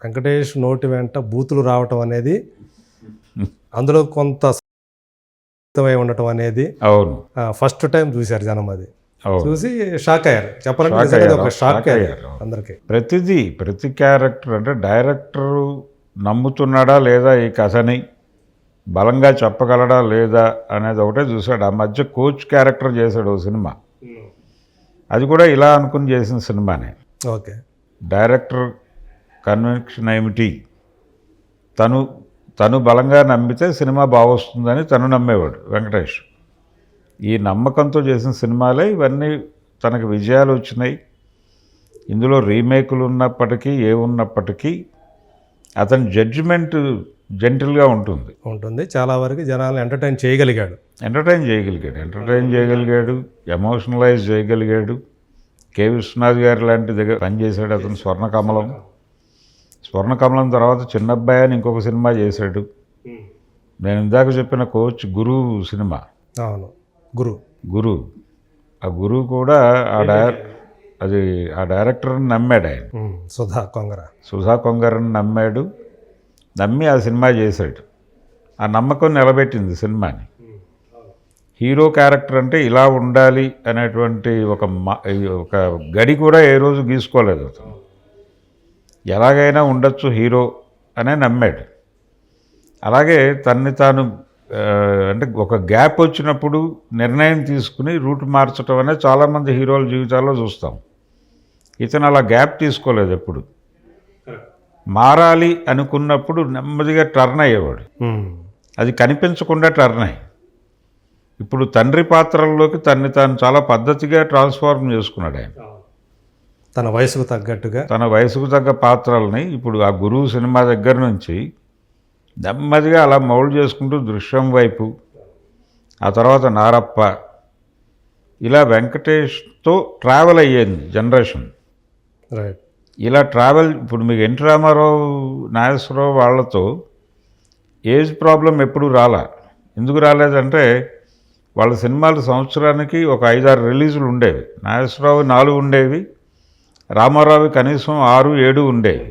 వెంకటేష్ నోటి వెంట బూతులు రావటం అనేది, అందులో కొంత ఉండటం అనేది అవును ఫస్ట్ టైం చూశారు జనం. అది అవును చూసి షాక్ అయ్యారు. చెప్పాలంటే నిజంగా ఒక షాక్ అయ్యారు అందరికి. ప్రతి క్యారెక్టర్ అంటే డైరెక్టర్ నమ్ముతున్నాడా లేదా ఈ కథని బలంగా చెప్పగలడా లేదా అనేది ఒకటే చూశాడు. ఆ మధ్య కోచ్ క్యారెక్టర్ చేశాడు ఓ సినిమా, అది కూడా ఇలా అనుకుని చేసిన సినిమానే. ఓకే, డైరెక్టర్ కన్విక్షన్ ఏమిటి, తను బలంగా నమ్మితే సినిమా బాగొస్తుందని తను నమ్మేవాడు వెంకటేష్. ఈ నమ్మకంతో చేసిన సినిమాలే ఇవన్నీ తనకు విజయాలు వచ్చినాయి. ఇందులో రీమేకులు ఉన్నప్పటికీ ఏమున్నప్పటికీ అతని జడ్జిమెంట్ జెంటిల్గా ఉంటుంది. చాలా వరకు జనాలను ఎంటర్టైన్ చేయగలిగాడు, ఎమోషనలైజ్ చేయగలిగాడు. కె విశ్వనాథ్ గారు లాంటి దగ్గర పనిచేశాడు అతను. స్వర్ణకమలం తర్వాత చిన్నబ్బాయి అని ఇంకొక సినిమా చేశాడు. నేను ఇందాక చెప్పిన కోచ్ గురువు సినిమా, అవును గురు, ఆ గురువు కూడా ఆ డైరెక్టర్ని నమ్మాడు ఆయన. సుధా కొంగరని నమ్మి ఆ సినిమా చేశాడు. ఆ నమ్మకం నిలబెట్టింది సినిమాని. హీరో క్యారెక్టర్ అంటే ఇలా ఉండాలి అనేటువంటి ఒక గడి కూడా ఏ రోజు గీసుకోలేదు అతను. ఎలాగైనా ఉండొచ్చు హీరో అనే నమ్మాడు. అలాగే తన్ని తాను అంటే ఒక గ్యాప్ వచ్చినప్పుడు నిర్ణయం తీసుకుని రూట్ మార్చడం అనేది చాలామంది హీరోల జీవితాల్లో చూస్తాం. ఇతను అలా గ్యాప్ తీసుకోలేదు. ఎప్పుడు మారాలి అనుకున్నప్పుడు నెమ్మదిగా టర్న్ అయ్యేవాడు. అది కనిపించకుండా టర్న్ అయ్యి ఇప్పుడు తండ్రి పాత్రల్లోకి తాను చాలా పద్ధతిగా ట్రాన్స్ఫార్మ్ చేసుకున్నాడు ఆయన. తన వయసుకు తగ్గ పాత్రల్ని ఇప్పుడు ఆ గురువు సినిమా దగ్గర నుంచి నెమ్మదిగా అలా మౌల్డ్ చేసుకుంటూ దృశ్యం వైపు, ఆ తర్వాత నారప్ప, ఇలా వెంకటేష్తో ట్రావెల్ అయ్యేది జనరేషన్. ఇలా ట్రావెల్ ఇప్పుడు మీకు ఎన్టీ రామారావు, నాగేశ్వరరావు వాళ్ళతో ఏజ్ ప్రాబ్లం ఎప్పుడు ఎందుకు రాలేదంటే వాళ్ళ సినిమాలు సంవత్సరానికి ఒక 5-6 రిలీజులు ఉండేవి. నాగేశ్వరరావు 4 ఉండేవి, రామారావు కనీసం 6-7 ఉండేవి.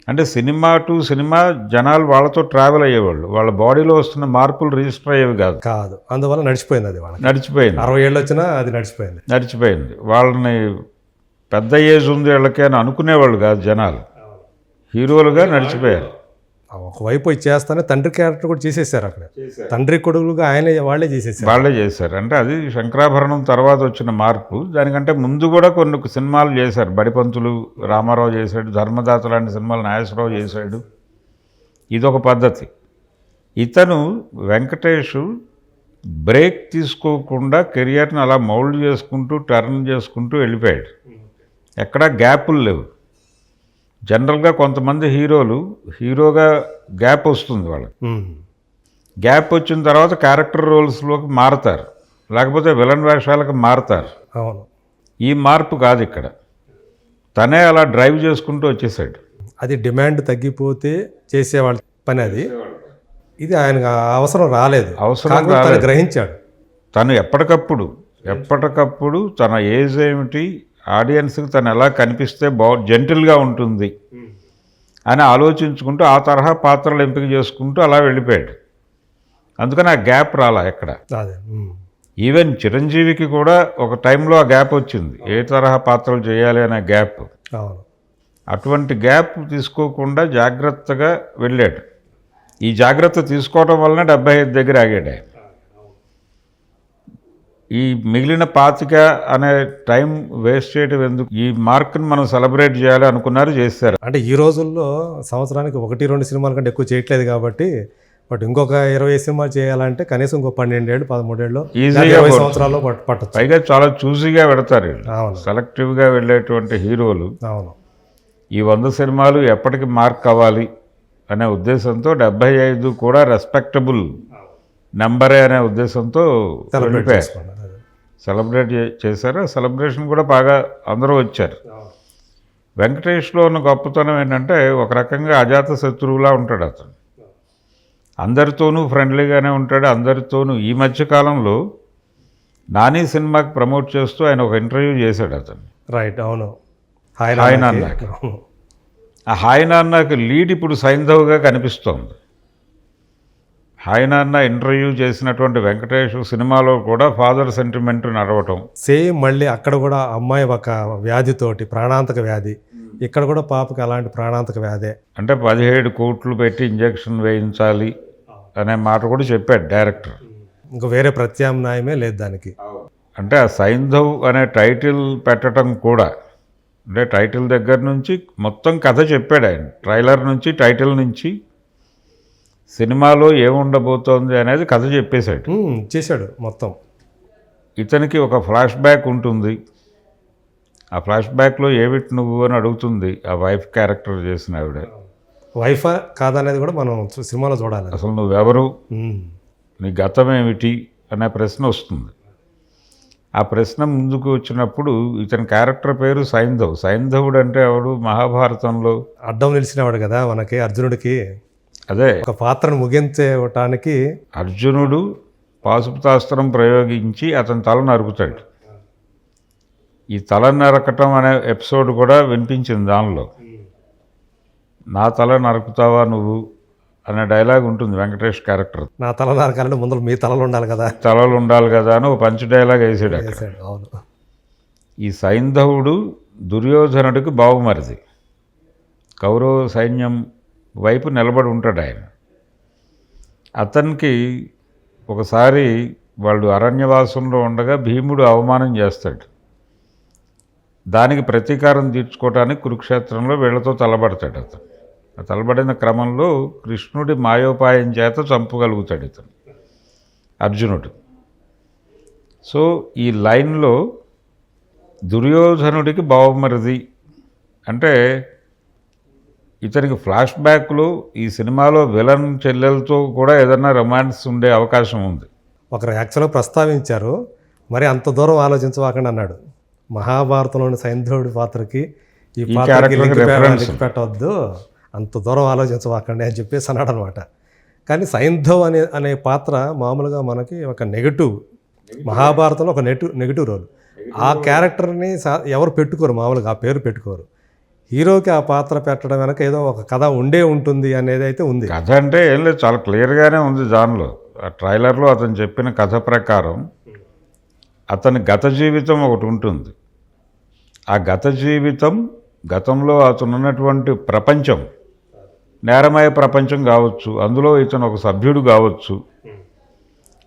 అంటే సినిమా టు సినిమా జనాలు వాళ్ళతో ట్రావెల్ అయ్యేవాళ్ళు. వాళ్ళ బాడీలో వస్తున్న మార్పులు రిజిస్టర్ అయ్యేవి కాదు. అందువల్ల నడిచిపోయింది. 60 ఏళ్ళు వచ్చినా అది నడిచిపోయింది. వాళ్ళని పెద్ద ఏజ్ ఉంది వీళ్ళకి అని అనుకునేవాళ్ళు కాదు జనాలు. హీరోలుగా నడిచిపోయారు. ఒకవైపు ఇచ్చేస్తానే తండ్రి క్యారెక్టర్ కూడా చేసేసారు. అక్కడ తండ్రి కొడుకులుగా వాళ్ళే చేశారు. అంటే అది శంకరాభరణం తర్వాత వచ్చిన మార్పు. దానికంటే ముందు కూడా కొన్ని సినిమాలు చేశారు. బడిపంతులు రామారావు చేశాడు, ధర్మదాత లాంటి సినిమాలు నాగేశ్వరరావు చేశాడు. ఇదొక పద్ధతి. ఇతను వెంకటేష్ బ్రేక్ తీసుకోకుండా కెరియర్ని అలా మౌల్డ్ చేసుకుంటూ టర్న్ చేసుకుంటూ వెళ్ళిపోయాడు. ఎక్కడా గ్యాపులు లేవు. జనరల్గా కొంతమంది హీరోగా గ్యాప్ వస్తుంది వాళ్ళకి. గ్యాప్ వచ్చిన తర్వాత క్యారెక్టర్ రోల్స్లోకి మారతారు, లేకపోతే విలన్ వేషాలకు మారతారు. ఈ మార్పు కాదు ఇక్కడ. తనే అలా డ్రైవ్ చేసుకుంటూ వచ్చేసాడు. అది డిమాండ్ తగ్గిపోతే చేసేవాళ్ళ పని. అది ఇది ఆయనకు అవసరం రాలేదు. గ్రహించాడు. తను ఎప్పటికప్పుడు తన ఏజ్ ఏమిటి, ఆడియన్స్కి తను ఎలా కనిపిస్తే జెంటిల్గా ఉంటుంది అని ఆలోచించుకుంటూ ఆ తరహా పాత్రలు ఎంపిక చేసుకుంటూ అలా వెళ్ళిపోయాడు. అందుకని ఆ గ్యాప్ ఎక్కడ. ఈవెన్ చిరంజీవికి కూడా ఒక టైంలో ఆ గ్యాప్ వచ్చింది, ఏ తరహా పాత్రలు చేయాలి అనే గ్యాప్. అటువంటి గ్యాప్ తీసుకోకుండా జాగ్రత్తగా వెళ్ళాడు. ఈ జాగ్రత్త తీసుకోవడం వలన 75 దగ్గర ఆగాడు ఆయన. ఈ మిగిలిన 25 అనే టైం వేస్ట్ చేయడం ఎందుకు, ఈ మార్క్ని మనం సెలబ్రేట్ చేయాలి అనుకున్నారు, చేశారు. అంటే ఈ రోజుల్లో సంవత్సరానికి 1-2 సినిమాల కంటే ఎక్కువ చేయట్లేదు కాబట్టి, బట్ ఇంకొక 20 సినిమాలు చేయాలంటే కనీసం ఇంకో 12 ఏళ్ళు 13 ఏళ్ళు ఈజీగా 20 సంవత్సరాల్లో పట్టచ్చు. పైగా చాలా చూసీగా పెడతారు. సెలెక్టివ్గా వెళ్ళేటువంటి హీరోలు. ఈ 100 సినిమాలు ఎప్పటికి మార్క్ అవ్వాలి అనే ఉద్దేశంతో 75 కూడా రెస్పెక్టబుల్ నెంబరే అనే ఉద్దేశంతో సెలబ్రేట్ చేశారు. సెలబ్రేషన్ కూడా బాగా అందరూ వచ్చారు. వెంకటేష్లో ఉన్న గొప్పతనం ఏంటంటే ఒక రకంగా అజాత శత్రువులా ఉంటాడు అతను. అందరితోనూ ఫ్రెండ్లీగానే ఉంటాడు, అందరితోనూ. ఈ మధ్యకాలంలో నాని సినిమాకి ప్రమోట్ చేస్తూ ఆయన ఒక ఇంటర్వ్యూ చేశాడు అతను. రైట్, అవును. ఆయన ఆ హాయ్ నాన్నకి లీడ్ ఇప్పుడు సైంధవ్గా కనిపిస్తోంది. హాయ్ నాన్న ఇంటర్వ్యూ చేసినటువంటి వెంకటేష్ సినిమాలో కూడా ఫాదర్ సెంటిమెంట్ నడవటం. సేమ్ మళ్ళీ అక్కడ కూడా అమ్మాయి ఒక వ్యాధితోటి, ప్రాణాంతక వ్యాధి, ఇక్కడ కూడా పాపకి అలాంటి ప్రాణాంతక వ్యాధే. అంటే 17 కోట్లు పెట్టి ఇంజెక్షన్ వేయించాలి అనే మాట కూడా చెప్పాడు డైరెక్టర్. ఇంకా వేరే ప్రత్యామ్నాయమే లేదు దానికి. అంటే ఆ సైంధవ్ అనే టైటిల్ పెట్టడం కూడా, అంటే టైటిల్ దగ్గర నుంచి మొత్తం కథ చెప్పాడు ఆయన. ట్రైలర్ నుంచి, టైటిల్ నుంచి సినిమాలో ఏముండబోతోంది అనేది కథ చెప్పేశాడు. చేశాడు మొత్తం. ఇతనికి ఒక ఫ్లాష్ బ్యాక్ ఉంటుంది. ఆ ఫ్లాష్ బ్యాక్లో ఏమిటి నువ్వు అని అడుగుతుంది ఆ వైఫ్ క్యారెక్టర్ చేసిన ఆవిడ. వైఫా కాదనేది కూడా మనం సినిమాలో చూడాలి. అసలు నువ్వెవరు, నీ గతం ఏమిటి అనే ప్రశ్న వస్తుంది. ఆ ప్రశ్న ముందుకు వచ్చినప్పుడు ఇతని క్యారెక్టర్ పేరు సైంధవ్. సైంధవుడు అంటే ఎవడు? మహాభారతంలో అడ్డం నిలిచినవాడు కదా మనకి, అర్జునుడికి. అదే ఒక పాత్రను ముగించేయటానికి అర్జునుడు పాశుపతాస్త్రం ప్రయోగించి అతని తల నరుకుతాడు. ఈ తల నరకటం అనే ఎపిసోడ్ కూడా వినిపించింది దానిలో. నా తల నరుకుతావా నువ్వు అనే డైలాగ్ ఉంటుంది వెంకటేష్ క్యారెక్టర్. నా తల నరకాలంటే ముందు మీ తలలు ఉండాలి కదా, తలలు ఉండాలి కదా అని ఒక పంచ్ డైలాగ్ వేసాడు అక్కడ. అవును. ఈ సైంధవుడు దుర్యోధనుడికి బావుమరిది. కౌరవ సైన్యం వైపు నిలబడి ఉంటాడు ఆయన. అతనికి ఒకసారి వాళ్ళు అరణ్యవాసంలో ఉండగా భీముడు అవమానం చేస్తాడు. దానికి ప్రతీకారం తీర్చుకోవటానికి కురుక్షేత్రంలో వీళ్ళతో తలబడతాడు అతను. ఆ తలబడిన క్రమంలో కృష్ణుడి మాయోపాయం చేత చంపగలుగుతాడు ఇతను అర్జునుడు. సో ఈ లైన్లో దుర్యోధనుడికి బావమరిది అంటే ఇతనికి ఫ్లాష్ బ్యాక్లో ఈ సినిమాలో విలన్ చెల్లెలతో కూడా ఏదైనా రొమాన్స్ ఉండే అవకాశం ఉంది. ఒకరు యాక్చువల్గా ప్రస్తావించారు, మరి అంత దూరం ఆలోచించవాకండి అన్నాడు. మహాభారతంలోని సైంధవుడి పాత్రకి ఈ పాత్రకి లింక్ పెట్టవద్దు, అంత దూరం ఆలోచించవాకండి అని చెప్పేసి అన్నాడు అనమాట. కానీ సైంధవ్ అనే పాత్ర మామూలుగా మనకి ఒక నెగటివ్, మహాభారతంలో ఒక నెగటివ్ రోల్. ఆ క్యారెక్టర్ని ఎవరు పెట్టుకోరు, మామూలుగా ఆ పేరు పెట్టుకోరు. హీరోకి ఆ పాత్ర పెట్టడం వెనక ఏదో ఒక కథ ఉంటుంది అనేది అయితే ఉంది. కథ అంటే ఏం లేదు, చాలా క్లియర్గానే ఉంది దానిలో. ఆ ట్రైలర్లో అతను చెప్పిన కథ ప్రకారం అతని గత జీవితం ఒకటి ఉంటుంది. ఆ గత జీవితం, గతంలో అతను ఉన్నటువంటి ప్రపంచం నేరమయ ప్రపంచం కావచ్చు, అందులో ఇతను ఒక సభ్యుడు కావచ్చు.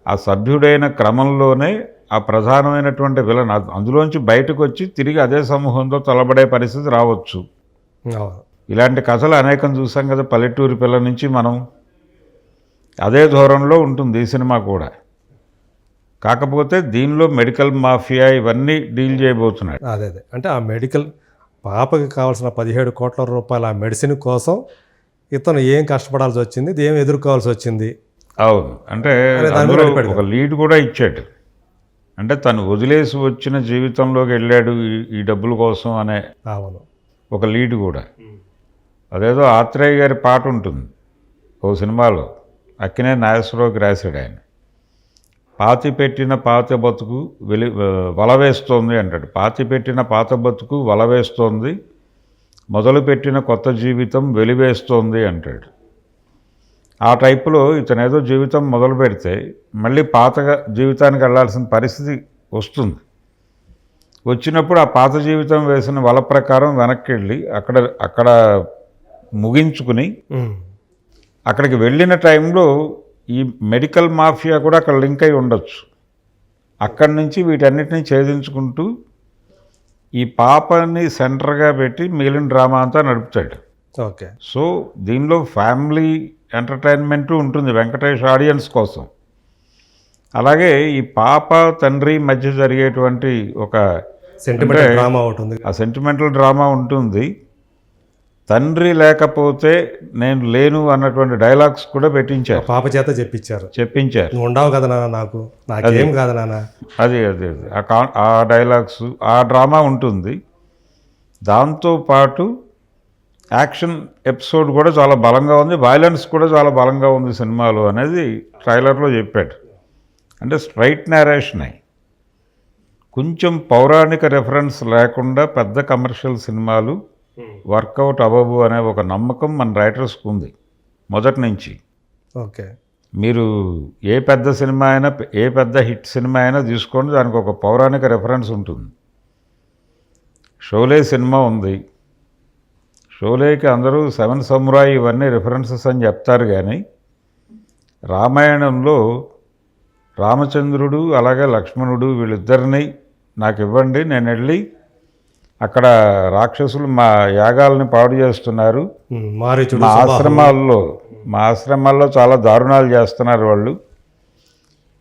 ఆ సభ్యుడైన క్రమంలోనే ఆ ప్రధానమైనటువంటి విలన్ అందులోంచి బయటకు వచ్చి తిరిగి అదే సమూహంతో తలబడే పరిస్థితి రావచ్చు. ఇలాంటి కథలు అనేకం చూసాం కదా పల్లెటూరి పిల్ల నుంచి. మనం అదే ధోరణిలో ఉంటుంది ఈ సినిమా కూడా. కాకపోతే దీనిలో మెడికల్ మాఫియా ఇవన్నీ డీల్ చేయబోతున్నాడు. అదే అంటే ఆ మెడికల్ పాపకి కావాల్సిన 17 కోట్ల రూపాయల ఆ మెడిసిన్ కోసం ఇతను ఏం కష్టపడాల్సి వచ్చింది, ఏం ఎదుర్కోవాల్సి వచ్చింది. అవును, అంటే అందులో ఒక లీడ్ కూడా ఇచ్చాడు. అంటే తను వదిలేసి వచ్చిన జీవితంలోకి వెళ్ళాడు ఈ డబ్బుల కోసం అనే ఒక లీడ్ కూడా. అదేదో ఆత్రేయ గారి పాట ఉంటుంది ఓ సినిమాలో, అక్కినే నాగేశ్వరరావుకి రాశాడు ఆయన. పాతి పెట్టిన పాత బతుకు వలవేస్తోంది అంటాడు. పాతి పెట్టిన పాత బతుకు వలవేస్తోంది, మొదలుపెట్టిన కొత్త జీవితం వెలివేస్తోంది అంటాడు. ఆ టైపులో ఇతను ఏదో జీవితం మొదలు పెడితే మళ్ళీ పాతగా జీవితానికి వెళ్ళాల్సిన పరిస్థితి వస్తుంది. వచ్చినప్పుడు ఆ పాత జీవితం వేసిన వల ప్రకారం వెనక్కి వెళ్ళి అక్కడ ముగించుకుని అక్కడికి వెళ్ళిన టైంలో ఈ మెడికల్ మాఫియా కూడా అక్కడ లింక్ అయి ఉండొచ్చు. అక్కడి నుంచి వీటన్నిటిని ఛేదించుకుంటూ ఈ పాపని సెంటర్గా పెట్టి మిగిలిన డ్రామా అంతా నడుపుతాడు. ఓకే. సో దీనిలో ఫ్యామిలీ ఎంటర్టైన్మెంటు ఉంటుంది వెంకటేష్ ఆడియన్స్ కోసం. అలాగే ఈ పాప తండ్రి మధ్య జరిగేటువంటి ఒక సెంటిమెంటల్ డ్రామా ఉంటుంది. ఆ సెంటిమెంటల్ డ్రామా ఉంటుంది. తండ్రి లేకపోతే నేను లేను అన్నటువంటి డైలాగ్స్ కూడా పెట్టించారు, పాప చేత చెప్పించారు. నువ్వు ఉండవు కదా నాన్న, నాకేం కాదు నాన్న. అది ఆ డైలాగ్స్, ఆ డ్రామా ఉంటుంది. దాంతోపాటు యాక్షన్ ఎపిసోడ్ కూడా చాలా బలంగా ఉంది, వైలెన్స్ కూడా చాలా బలంగా ఉంది సినిమాలో అనేది ట్రైలర్లో చెప్పాడు. అంటే స్ట్రైట్ నేరేషన్ అయి కొంచెం పౌరాణిక రెఫరెన్స్ లేకుండా పెద్ద కమర్షియల్ సినిమాలు వర్కౌట్ అవ్వవు అనే ఒక నమ్మకం మన రైటర్స్కి ఉంది మొదటి నుంచి. ఓకే. మీరు ఏ పెద్ద సినిమా అయినా, ఏ పెద్ద హిట్ సినిమా అయినా తీసుకోండి, దానికి ఒక పౌరాణిక రెఫరెన్స్ ఉంటుంది. షోలే సినిమా ఉంది, షోలేకి అందరూ సెవెన్ సమురాయి ఇవన్నీ రిఫరెన్సెస్ అని చెప్తారు, కానీ రామాయణంలో రామచంద్రుడు అలాగే లక్ష్మణుడు వీళ్ళిద్దరినీ నాకు ఇవ్వండి, నేను వెళ్ళి అక్కడ రాక్షసులు మా యాగాలని పాడు చేస్తున్నారు, మారీచుడు, మా ఆశ్రమాల్లో చాలా దారుణాలు చేస్తున్నారు వాళ్ళు,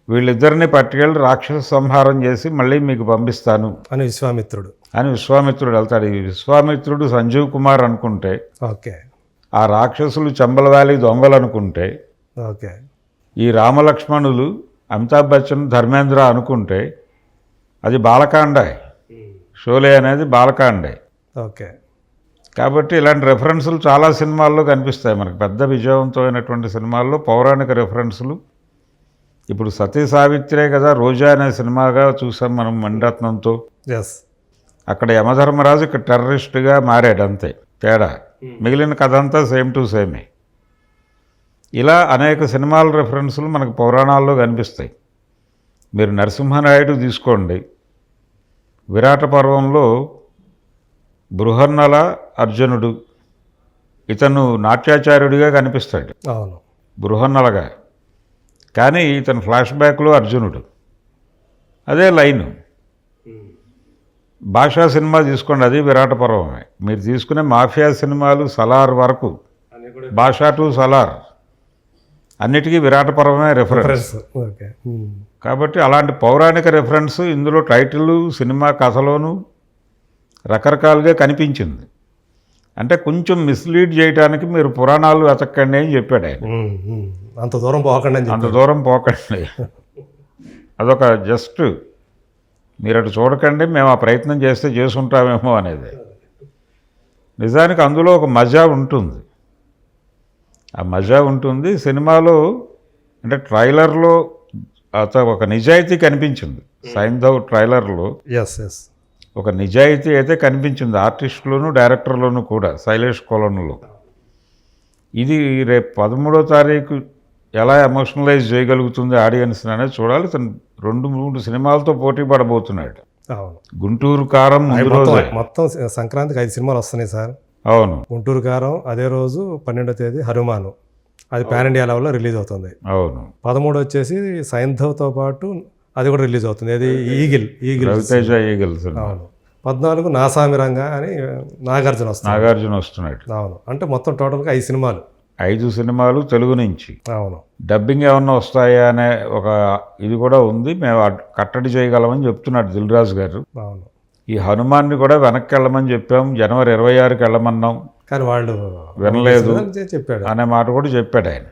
వీళ్ళిద్దరిని పట్టుకెళ్ళి రాక్షస సంహారం చేసి మళ్ళీ మీకు పంపిస్తాను అని విశ్వామిత్రుడు వెళ్తాడు. ఈ విశ్వామిత్రుడు సంజీవ్ కుమార్ అనుకుంటే, ఓకే, ఆ రాక్షసులు చంబలవాలి దొంగలు అనుకుంటే, ఓకే, ఈ రామలక్ష్మణులు అమితాబ్ బచ్చన్ ధర్మేంద్ర అనుకుంటే అది బాలకాండే. షోలే అనేది బాలకాండే. ఓకే. కాబట్టి ఇలాంటి రెఫరెన్సులు చాలా సినిమాల్లో కనిపిస్తాయి మనకు. పెద్ద విజయవంతమైనటువంటి సినిమాల్లో పౌరాణిక రెఫరెన్సులు. ఇప్పుడు సతీ సావిత్రే కదా రోజా అనే సినిమాగా చూసాం మనం మణిరత్నంతో. అక్కడ యమధర్మరాజు ఇక్కడ టెర్రరిస్ట్గా మారాడు, అంతే తేడా. మిగిలిన కథ అంతా సేమ్ టు సేమే. ఇలా అనేక సినిమాల రెఫరెన్సులు మనకు పురాణాల్లో కనిపిస్తాయి. మీరు నరసింహనాయుడు తీసుకోండి, విరాట పర్వంలో బృహన్నల అర్జునుడు, ఇతను నాట్యాచార్యుడిగా కనిపిస్తాడు, అవును, బృహన్నలగా, కానీ ఇతను ఫ్లాష్ బ్యాక్లో అర్జునుడు. అదే లైను. భాషా సినిమా తీసుకోండి, అది విరాట పర్వమే. మీరు తీసుకునే మాఫియా సినిమాలు సలార్ వరకు, భాషా టు సలార్ అన్నిటికీ విరాట పర్వమే రెఫరెన్స్. కాబట్టి అలాంటి పౌరాణిక రెఫరెన్స్ ఇందులో టైటిల్ సినిమా కథలోనూ రకరకాలుగా కనిపించింది. అంటే కొంచెం మిస్లీడ్ చేయడానికి మీరు పురాణాలు వెతకండి అని చెప్పాడు ఆయన. అంత దూరం పోకండి, అదొక జస్ట్ మీరు అటు చూడకండి, మేము ఆ ప్రయత్నం చేస్తే చేసుంటామేమో అనేది. నిజానికి అందులో ఒక మజా ఉంటుంది, ఆ మజా ఉంటుంది సినిమాలో. అంటే ట్రైలర్లో ఒక నిజాయితీ కనిపించింది, సైంధవ్ ట్రైలర్లో ఒక నిజాయితీ అయితే కనిపించింది, ఆర్టిస్టులోను డైరెక్టర్లోనూ కూడా, శైలేష్ కొలనులో. ఇది రేపు 13వ తారీఖు ఎలా ఎమోషనలైజ్ చేయగలుగుతుంది ఆడియన్స్ అనేది చూడాలి. తను 2-3 సినిమాలతో పోటీ పడబోతున్నాడు. గుంటూరు కారం మొత్తం సంక్రాంతికి 5 సినిమాలు వస్తున్నాయి సార్. అవును, గుంటూరు కారం అదే రోజు 12వ తేదీ హనుమాను, అది పాన్ ఇండియా లెవెల్లో రిలీజ్ అవుతుంది. అవును, 13 వచ్చేసి సైంధవ్తో పాటు అది కూడా రిలీజ్ అవుతుంది, అది ఈగిల్. అవును, 14 నాసామిరంగా అని నాగార్జున వస్తున్నాడు. అవును, అంటే మొత్తం టోటల్గా 5 సినిమాలు. 5 సినిమాలు తెలుగు నుంచి. అవును, డబ్బింగ్ ఏమన్నా వస్తాయా అనే ఒక ఇది కూడా ఉంది. మేము కట్టడి చేయగలమని చెప్తున్నాడు దిల్ రాజు గారు. అవును, ఈ హనుమాన్ని కూడా వెనక్కి వెళ్ళమని చెప్పాం, జనవరి 26కి వెళ్ళమన్నాం, కానీ వాళ్ళు వినలేదు చెప్పాడు అనే మాట కూడా చెప్పాడు ఆయన.